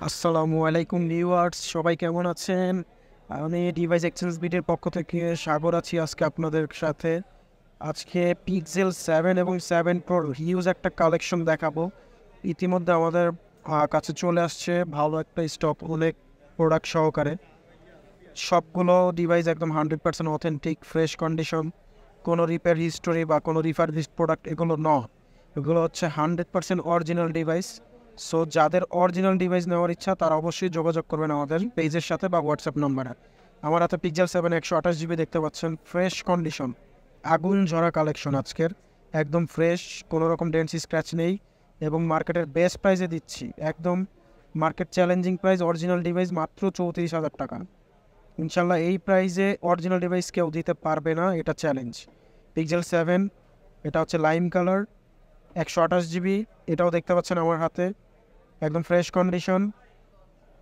আসসালামু আলাইকুম ভিউয়ার্স, সবাই কেমন আছেন? আমি ডিভাইস এক্সচেঞ্জ বিটের পক্ষ থেকে সাগর আছি আজকে আপনাদের সাথে। আজকে পিক্সেল 7 এবং 7 প্রোর হিউজ একটা কালেকশন দেখাবো। ইতিমধ্যে আমাদের কাছে চলে আসছে ভালো একটা স্টক, অনেক প্রোডাক্ট সহকারে। সবগুলো ডিভাইস একদম 100% অথেন্টিক, ফ্রেশ কন্ডিশন, কোনো রিপেয়ার হিস্টোরি বা কোনো রিফারবিশড প্রোডাক্ট এগুলো নয়। এগুলো হচ্ছে 100% অরিজিনাল ডিভাইস। সো যাদের অরিজিনাল ডিভাইস নেওয়ার ইচ্ছা তারা অবশ্যই যোগাযোগ করবেন আমাদের পেজের সাথে বা হোয়াটসঅ্যাপ নাম্বারে। আমার হাতে পিক্সেল 7 128 GB দেখতে পাচ্ছেন, ফ্রেশ কন্ডিশন, আগুন ঝরা কালেকশন আজকের, একদম ফ্রেশ, কোনো রকম ডেন্স স্ক্র্যাচ নেই এবং মার্কেটের বেস্ট প্রাইসে দিচ্ছি। একদম market challenging price, original device মাত্র 34,000 টাকা। ইনশাল্লাহ এই প্রাইসে অরিজিনাল ডিভাইস কেউ দিতে পারবে না, এটা চ্যালেঞ্জ। পিক্সেল 7, এটা হচ্ছে লাইম কালার, 128 GB, এটাও দেখতে পাচ্ছেন আমার হাতে, একদম ফ্রেশ কন্ডিশন,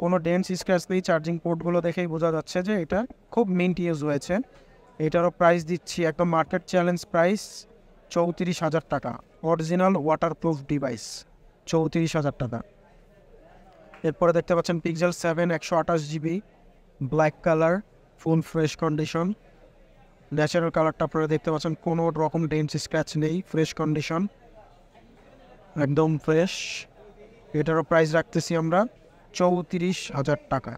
কোনো ডেন্স স্ক্র্যাচ নেই। চার্জিং পোর্টগুলো দেখেই বোঝা যাচ্ছে যে এটা খুব মিন্ট ইউজ হয়েছে। এটারও প্রাইস দিচ্ছি একদম মার্কেট চ্যালেঞ্জ প্রাইস, 34,000 টাকা। অরিজিনাল ওয়াটারপ্রুফ ডিভাইস, 34,000 টাকা। এরপরে দেখতে পাচ্ছেন pixel 7 128 GB, black colour, full fresh condition. Natural কালারটা আপনারা দেখতে পাচ্ছেন, কোনো রকম ডেন্স স্ক্র্যাচ নেই, ফ্রেশ কন্ডিশন, একদম ফ্রেশ। এটারও প্রাইস রাখতেছি আমরা 34,000 টাকা,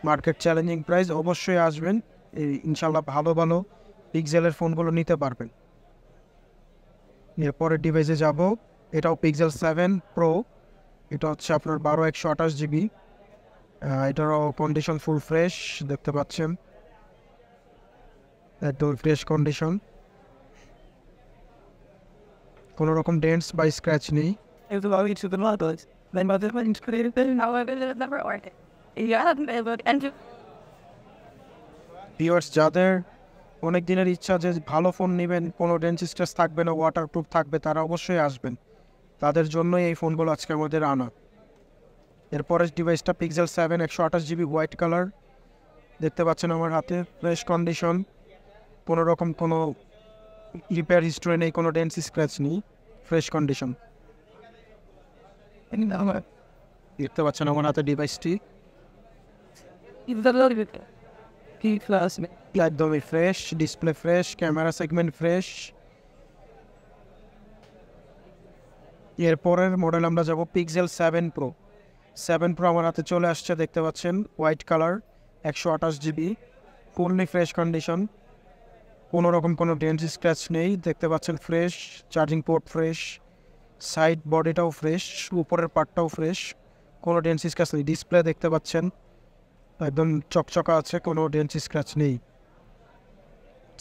মার্কেট চ্যালেঞ্জিং প্রাইস। অবশ্যই আসবেন, ইনশাল্লাহ ভালো ভালো পিক্সেলের ফোনগুলো নিতে পারবেন। এরপরে ডিভাইসে যাব, এটাও পিক্সেল 7 প্রো, এটা হচ্ছে আপনার 12 128 GB। এটারও কন্ডিশন ফুল ফ্রেশ দেখতে পাচ্ছেন, একদম ফ্রেশ কন্ডিশন, কোনো রকম ডেন্টস বা স্ক্র্যাচ নেই। If the login to the models, then by the point created, however, the number order. You have never enter. Viewers, যাদের অনেক দিনের ইচ্ছা যে ভালো ফোন নেবেন, কোনো ডেন্স স্ক্র্যাচ থাকবে না, ওয়াটারপ্রুফ থাকবে, তারা অবশ্যই আসবেন। তাদের জন্যই এই ফোনগুলো আজকে আমাদের আনা। এরপরের ডিভাইসটা পিক্সেল 7 128 GB, হোয়াইট কালার, দেখতে পাচ্ছেন আমার হাতে, ফ্রেশ কন্ডিশন, কোনো রকম কোনো রিপেয়ার হিস্ট্রি নেই, কোনো ডেন্স স্ক্র্যাচ নেই, ফ্রেশ কন্ডিশন। দেখতে পাচ্ছেন আমার হাতে ডিভাইসটি If the login, P plus me. একদমই fresh, display fresh, camera segment fresh. এরপরের মডেল আমরা যাব পিক্সেল 7 প্রো। 7 প্রো আমার হাতে চলে আসছে, দেখতে পাচ্ছেন, white colour, 128 GB, fully fresh condition, কোনো রকম কোনো ডেন্স স্ক্র্যাচ নেই, দেখতে পাচ্ছেন fresh, charging port fresh, side বডিটাও ফ্রেশ, উপরের পার্টটাও ফ্রেশ, কোনো ডেন্স স্ক্র্যাচ নেই। ডিসপ্লে দেখতে পাচ্ছেন একদম চকচকা আছে, কোনো ডেন্স স্ক্র্যাচ নেই।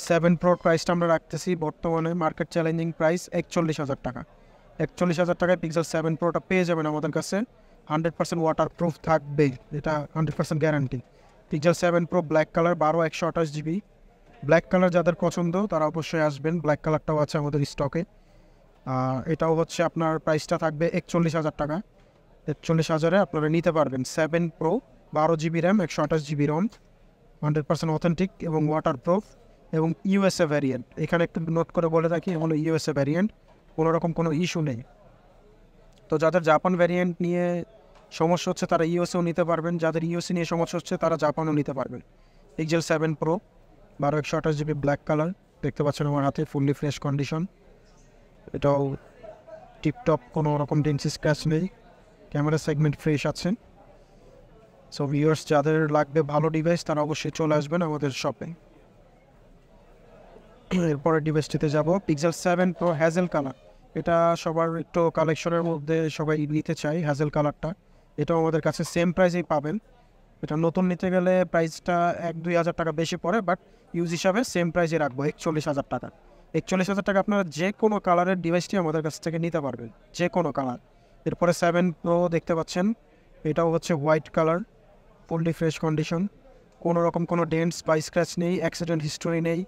7 প্রোর প্রাইসটা আমরা রাখতেছি বর্তমানে মার্কেট চ্যালেঞ্জিং প্রাইস 41,000 টাকা। 41,000 টাকায় পিক্সেল 7 প্রোটা পেয়ে যাবেন আমাদের কাছে। 100% ওয়াটারপ্রুফ থাকবে, এটা 100% guarantee. Pixel 7 pro black colour, 12 128 GB। Black colour যাদের পছন্দ তারা অবশ্যই আসবেন, ব্ল্যাক কালারটাও আছে আমাদের স্টকে। এটাও হচ্ছে আপনার প্রাইসটা থাকবে 41,000 টাকা। 41,000-এ আপনারা নিতে পারবেন 7 প্রো, 12 GB র্যাম, 128 GB রম, 100% অথেন্টিক এবং ওয়াটারপ্রুফ এবং ইউএসএ ভ্যারিয়েন্ট। এখানে একটু নোট করে বলে রাখি, হলো ইউএসএ ভ্যারিয়েন্ট, কোনো রকম কোনো ইস্যু নেই। তো যাদের জাপান ভ্যারিয়েন্ট নিয়ে সমস্যা হচ্ছে তারা ইউএসএও নিতে পারবেন, যাদের ইউএসএ নিয়ে সমস্যা হচ্ছে তারা জাপানও নিতে পারবেন। Pixel 7 pro, 12 128 GB, black colour, দেখতে পাচ্ছেন আমার হাতে, ফুললি ফ্রেশ কন্ডিশন, এটাও টিপটপ, কোনো রকম ডেন্স স্ক্র্যাচ নেই, ক্যামেরা সেগমেন্ট ফ্রেশ আছে। সো ভিউয়ার্স, যাদের লাগবে ভালো ডিভাইস তারা অবশ্যই চলে আসবেন আমাদের শপে। এরপরের ডিভাইসটিতে যাব, পিক্সেল 7 প্রো হ্যাজেল কালার। এটা সবার একটু কালেকশনের মধ্যে সবাই নিতে চাই হ্যাজেল কালারটা। এটাও আমাদের কাছে সেম প্রাইসেই পাবেন। এটা নতুন নিতে গেলে প্রাইসটা 1-2 হাজার টাকা বেশি পড়ে, বাট ইউজ হিসাবে সেম প্রাইসে রাখবো 41,000 টাকা। 41,000 টাকা আপনারা যে কোনো কালারের ডিভাইসটি আমাদের কাছ থেকে নিতে পারবেন, যে কোনো কালার। এরপরে 7 প্রো দেখতে পাচ্ছেন, এটাও হচ্ছে white colour, fully fresh condition, কোনো রকম কোনো ডেন্টস বা স্ক্র্যাচ নেই, অ্যাক্সিডেন্ট হিস্টোরি নেই,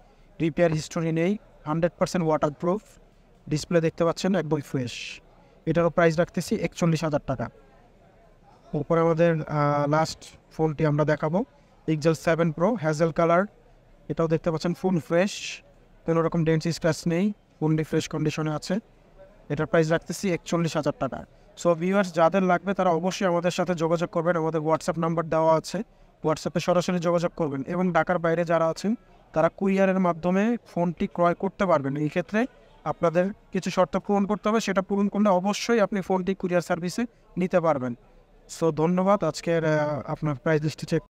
রিপেয়ার হিস্টোরি নেই, 100% ওয়াটারপ্রুফ। ডিসপ্লে দেখতে পাচ্ছেন একদম ফ্রেশ। এটারও প্রাইস রাখতেছি 41,000 টাকা। উপরে আমাদের লাস্ট ফোনটি আমরা দেখাবো, পিক্সেল 7 প্রো হ্যাজেল কালার, এটাও দেখতে পাচ্ছেন ফুল ফ্রেশ, কোনো রকম ডেন্টস স্ক্র্যাচ নেই, ফুললি ফ্রেশ কন্ডিশনে আছে। এটার প্রাইস রাখতেছি 41,000 টাকা। সো ভিউয়ার্স, যাদের লাগবে তারা অবশ্যই আমাদের সাথে যোগাযোগ করবেন, আমাদের হোয়াটসঅ্যাপ নাম্বার দেওয়া আছে, হোয়াটসঅ্যাপে সরাসরি যোগাযোগ করবেন। এবং ঢাকার বাইরে যারা আছেন তারা কুরিয়ারের মাধ্যমে ফোনটি ক্রয় করতে পারবেন। এই ক্ষেত্রে আপনাদের কিছু শর্ত পূরণ করতে হবে, সেটা পূরণ করলে অবশ্যই আপনি ফোনটি কুরিয়ার সার্ভিসে নিতে পারবেন। সো ধন্যবাদ। আজকের আপনার প্রাইস লিস্টে চেক